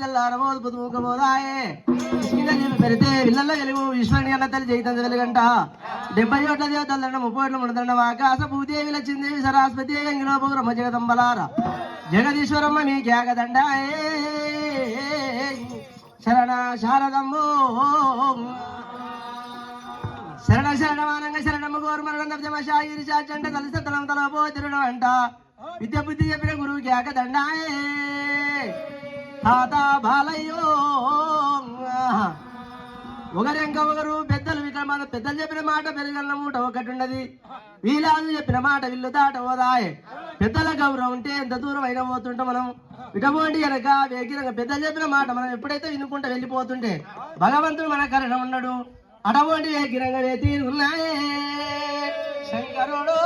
తెల్లారబోదు పుతుముకపోదాయే పెడితే ఇళ్లలో వెలుగు విశ్వని అన్న తల్లి చైతంత వెలుగంట 70 ఓట్ల దేవతలంట 30 ఓట్ల ముడదండ ఆకాశ భూదేవి లక్ష్మీదేవి సరస్వతి వెంగిలో బ్రహ్మ జగదంబలార జగదీశ్వరమ్మ మీ త్యాగదండాయే శరణ శారదమ్మో శరణ శరణమానంగా శరణమ్మ గోరుమరణి చాచంట కలిసి తలం తలపో తిరుడు అంట విద్య బుద్ధి చెప్పిన గురువుకి ఆకదండాయే తాత బాలయ్యో ఒకరెంక ఒకరు పెద్దలు విక్రమాలు పెద్దలు చెప్పిన మాట పెరుగన్న మూట ఒకటి ఉన్నది వీలాలు చెప్పిన మాట విల్లు దాట ఓదాయే పెద్దల గౌరవం ఉంటే ఎంత దూరం అయినా పోతుంటే మనం ఇటువంటి కనుక వేగిరంగా పెద్దలు చెప్పిన మాట మనం ఎప్పుడైతే వినుకుంటూ వెళ్ళిపోతుంటే భగవంతుడు మన కరణ ఉన్నాడు అటువంటి వేగిరంగా తీరున్నాయే శంకరుడు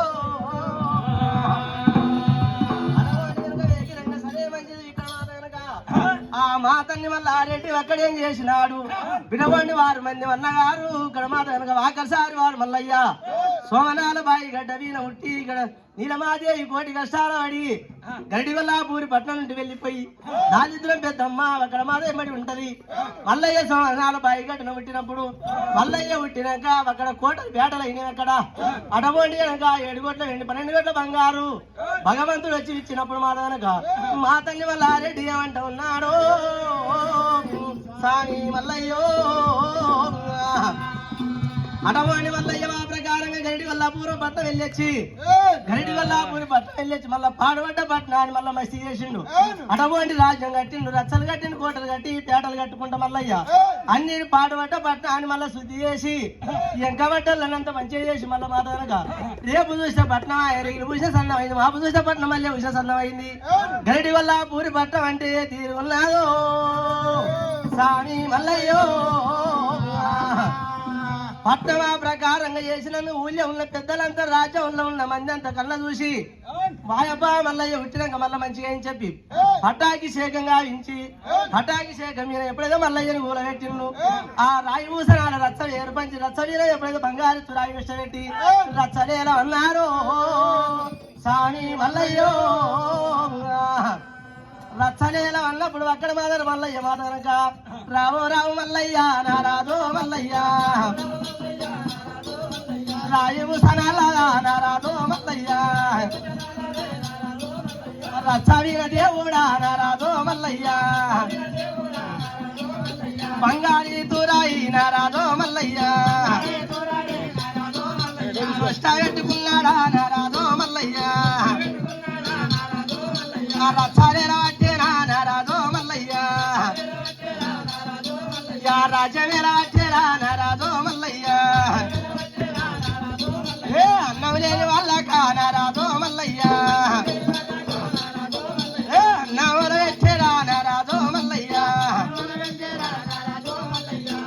ఆ మాతన్ని వల్ల ఆరెడ్డి ఒక్కడేం చేసినాడు వినవండి 6 మంది అన్నగారు ఇక్కడ మాత కనుక వాకసారి వారు మల్లయ్య సోమనాల బాయి గడ్డ వీణ ఉట్టి ఇక్కడ నీలమాదేవి కోటి కష్టాలు పడి గడ్డి వల్ల పూరి పట్నం నుండి వెళ్ళిపోయి దారిద్రం పెద్దమ్మ అక్కడ మాదే మడి ఉంటది మల్లయ్య సోమనాల బాయి గడ్డను పుట్టినప్పుడు మల్లయ్య పుట్టినాక అక్కడ కోటలు పేటలు అయినాయి అక్కడ అటువంటి కనుక 7 కోట్ల వెండి 12 కోట్ల బంగారు భగవంతుడు వచ్చి ఇచ్చినప్పుడు మాట కనుక మా తల్లి వల్ల ఆరెడ్డి ఏమంటా ఉన్నాడు సామి మల్లయ్యో అటువంటి మల్లయ్య మా ప్రకారంగా గరిడి వల్ల పూర్వ పట్నం వెళ్ళొచ్చి గరిడి వల్ల పూర్వ పట్నం వెళ్ళొచ్చి మళ్ళీ పాడబడ్డ పట్నాన్ని మళ్ళీ మస్తీ చేసిండు అటువంటి రాజ్యం కట్టిండు రచ్చలు కట్టిండు కోటలు కట్టి పేటలు కట్టుకుంటా మల్లయ్య అన్ని పాడబడ్డ పట్నాన్ని మళ్ళీ శుద్ధి చేసి ఎంకబట్టలంతా మంచిగా చేసి మళ్ళీ మాట కనుక రేపు చూసిన పట్నం రేపు చూసిన సన్నం అయింది మాపు చూసిన పట్నం మళ్ళీ చూసిన సన్నం అయింది గరిడి వల్ల పూరి పట్నం అంటే తీరు ఉన్నాదో సామి మల్లయ్యో పట్టణమా ప్రకారంగా చేసినందుకు ఊళ్ళో ఉన్న పెద్దలంతా రాజ్యంలో ఉన్న మంది అంతా కళ్ళ చూసి వాయప్ప మల్లయ్య పుట్టినాక మళ్ళీ మంచిగా అని చెప్పి పటాకి శేఖంగా ఇంచి పటాకి శేఖం మీద ఎప్పుడైతే మల్లయ్యని కూలబెట్టిండు ఆ రాయి పూసనాడ రచ్చ ఏర్పంచి రచ్చ మీద ఎప్పుడైతే బంగారు రాయి విష్టపెట్టి రచ్చలేలా అన్నారు సామి మల్లయ్యో రచ్చలేలా అన్నప్పుడు అక్కడ మాదర మల్లయ్య మాట కనుక రావో రావు మల్లయ్య నారాదో మల్లయ్య రాయవు సనాలా నారాదో మల్లయ్య రచ్చ వీర దేవుడా నారాదో మల్లయ్య బంగారీ తూరాయి నారాదో మల్లయ్య పెట్టుకున్నాడా నారాదో మల్లయ్య రచ్చలేలా నారాదో మల్లయ్య రాజవేరా నారాదో మల్లయ్య అన్నం లేని వాళ్ళక నారాదో మల్లయ్య అన్నం పెట్టేరా నారాదో మల్లయ్య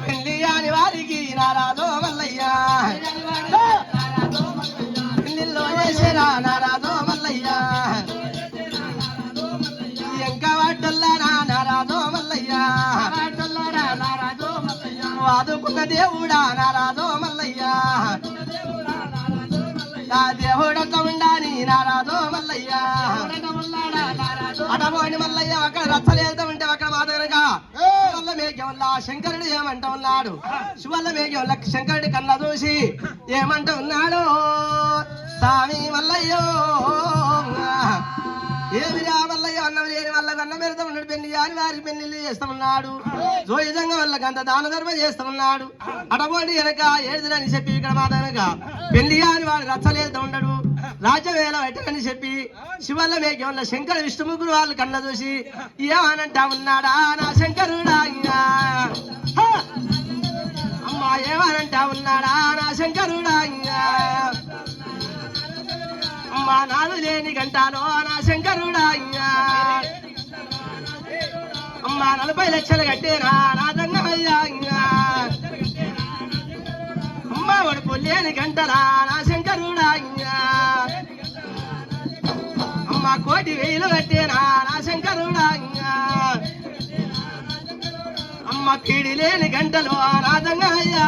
పెళ్లి అని వారికి నారాదో మల్లయ్య పెళ్లిలో చేసేరా నారాదో మల్లయ్య ఇంకా వాటల్లా నారాదో మల్లయ్య వాదుకున్న దేవుడా నారాదో మల్లయ్య నా దేవుడొక్క ఉండాని నారాదో మల్లయ్య అటపోని మల్లయ్య అక్కడ రచ్చలేదా ఉంటే అక్కడ మాదగరగా శివల్ల మేఘంలా శంకరుడు ఏమంటా ఉన్నాడు శివల్ల మేఘంలా శంకరుడి కళ్ళ చూసి ఏమంటా ఉన్నాడు స్వామి మల్లయ్యో ఏమి మల్లయ్య అన్నం లేని వాళ్ళకి అన్నం పెడతా ఉన్నాడు పెళ్లి అని వారికి పెళ్లి చేస్తామన్నాడు జోయిజంగా వాళ్ళకి అంత దాన ధర్మం చేస్తామన్నాడు అటపోండి వెనక ఏడుదని చెప్పి ఇక్కడ మాట వెనక పెళ్లి అని వాడు రచ్చలేదా ఉండడు రాజ్యవేళ పెట్టని చెప్పి శివల్ల మేఘంలో శంకర విష్ణుముగ్గురు వాళ్ళు కళ్ళ చూసి ఏమనంటా ఉన్నాడా నా శంకరుడా అమ్మా ఏమనంటా ఉన్నాడా నా శంకరుడా అమ్మా నాడు లేని గంటాలో నా శంకరుడా అమ్మా 40 లక్షలు కట్టేనా నా దంగమయ్యా అమ్మా వడుపు లేని గంటలా నా శంకరుడా అమ్మా 1,000,000 కట్టేనా నా శంకరుడా అమ్మ పీడి లేని గంటలు నా దంగమయ్యా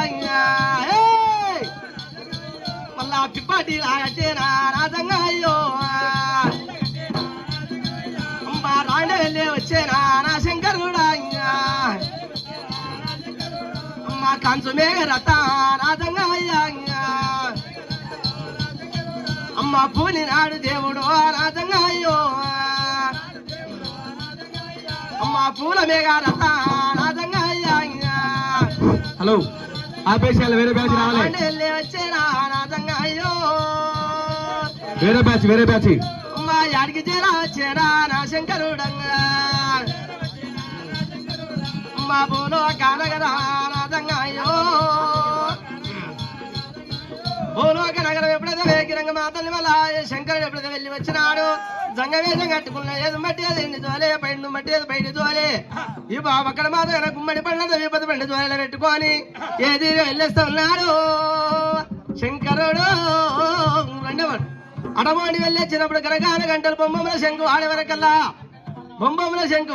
మళ్ళా పిప్పటి కట్టేనా నా దంగయ్యో అమ్మ రాండే వచ్చేనా నా శంకరుడా కంచు మేఘ రత రాజంగా అమ్మ పూని నాడు దేవుడు రాజంగా అయ్యో అమ్మ పూల మేఘ రత రాజంగా అయ్యా. హలో ఆపేసాలి, వేరే బ్యాచ్ రావాలి, వచ్చేరా రాజంగా అయ్యో వేరే బ్యాచ్ వేరే బ్యాచ్. అమ్మ యాడికి చేరా వచ్చేరా నా శంకరుడంగా అమ్మ పూలో కానగరా రాజంగా అయ్యో భూలోక నగరం ఎప్పుడైతే వేగిరంగ మాతల్ని వల్ల శంకరుడు ఎప్పుడైతే వెళ్ళి వచ్చినాడు జంగవేషం కట్టుకున్న ఏది మట్టి అది ఎండి జోలే పైన మట్టి అది బయట జోలే ఈ బాబు అక్కడ మాత్రం గుమ్మడి పళ్ళ విపద పండి జోలే పెట్టుకొని ఏది వెళ్ళేస్తా ఉన్నాడు శంకరుడు. రెండవడు అడమోడి వెళ్ళొచ్చినప్పుడు గరగాన గంటలు బొమ్మల శంకు ఆడేవరకల్లా బొమ్మల శంకు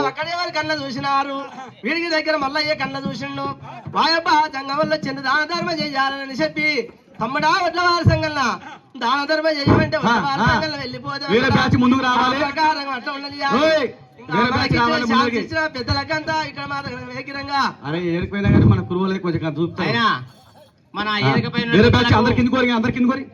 అక్కడే వారి కళ్ళ చూసినారు. వీడికి దగ్గర మల్లయ్య కళ్ళ చూసిండు. వాయబ్బ జంగం వల్ల చిన్న దాన ధర్మం చేయాలని చెప్పి తమ్ముడా వడ్ల వారి సంగల్లా దాన ధర్మం చేయమంటే వెళ్ళిపోతే పెద్దలకంతా ఇక్కడ మాత్రం వేగిరంగా అరే ఏరిపోయినా కానీ మన కురువులే కొంచెం చూపుతాయి. మన ఏరికపైన అందరికి కింద కోరి